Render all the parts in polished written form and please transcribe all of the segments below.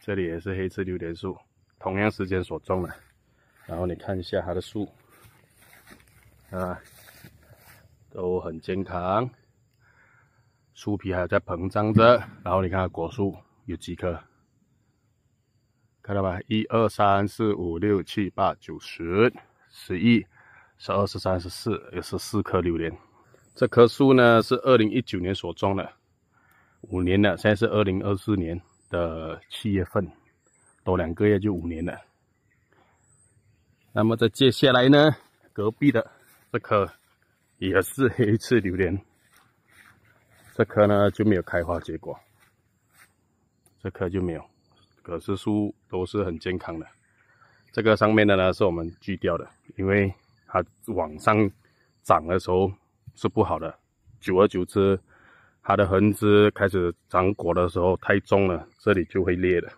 这里也是黑刺榴莲树，同样时间所种的。然后你看一下它的树，啊，都很健康，树皮还在膨胀着。然后你看它果树有几颗，看到吧？1、2、3、4、5、6、7、8、9、10、11、12、13、14，有14颗榴莲。这棵树呢是2019年所种的，5年了，现在是2024年的7月份，多2个月就5年了。那么在接下来呢，隔壁的这棵也是黑刺榴莲，这棵呢就没有开花结果，这棵就没有，可是树都是很健康的。这个上面的呢是我们锯掉的，因为它往上长的时候是不好的，久而久之，它的横枝开始长果的时候太重了，这里就会裂的。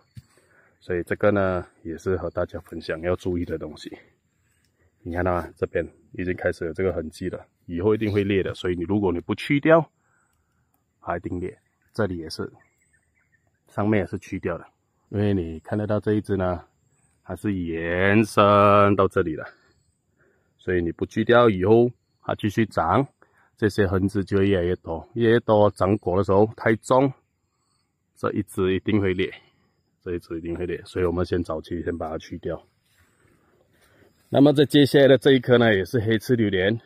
所以这个呢也是和大家分享要注意的东西。你看到吗？这边已经开始有这个痕迹了，以后一定会裂的。所以如果你不去掉，它一定裂。这里也是，上面也是去掉的，因为你看得到这一只呢，它是延伸到这里了，所以你不去掉以后，它继续长，这些痕迹就会越来越多，越来越多长果的时候太重，这一只一定会裂，这一只一定会裂，所以我们先早期先把它去掉。那么在接下来的这一棵呢，也是黑刺榴莲，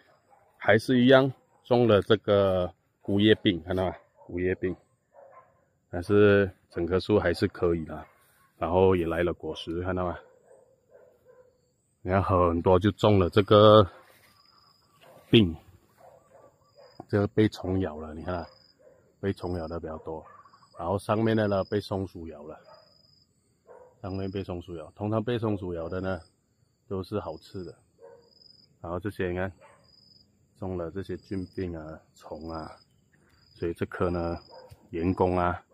还是一样种了这个枯叶病，看到吗？枯叶病，但是整棵树还是可以的，然后也来了果实，看到吗？你看很多就中了这个病，这个被虫咬了，你看啊，被虫咬的比较多，然后上面的呢被松鼠咬了，上面被松鼠咬，通常被松鼠咬的呢都是好吃的，然后这些你看中了这些菌病啊、虫啊，所以这棵呢，员工啊，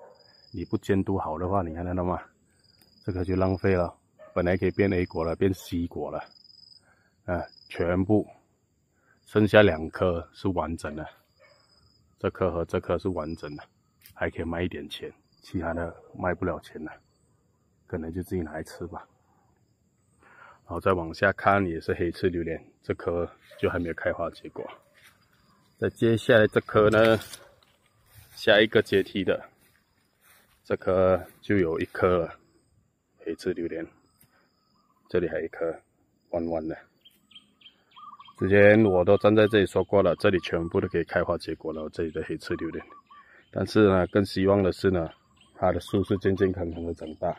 你不监督好的话，你看得到吗？这棵就浪费了，本来可以变 A 果了，变 C 果了，全部剩下2颗是完整的，这颗和这颗是完整的，还可以卖一点钱，其他的卖不了钱了，可能就自己拿来吃吧。然后再往下看也是黑刺榴莲，这颗就还没有开花结果。再接下来这颗呢，下一个阶梯的这颗就有1颗了，黑刺榴莲，这里还有1颗弯弯的。之前我都站在这里说过了，这里全部都可以开花结果了，这里的黑刺榴莲。但是呢，更希望的是呢，它的树是健健康康的长大，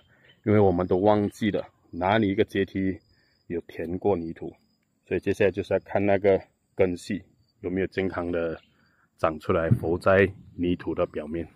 因为我们都忘记了哪里一个阶梯有填过泥土，所以接下来就是要看那个根系有没有健康的长出来，浮在泥土的表面。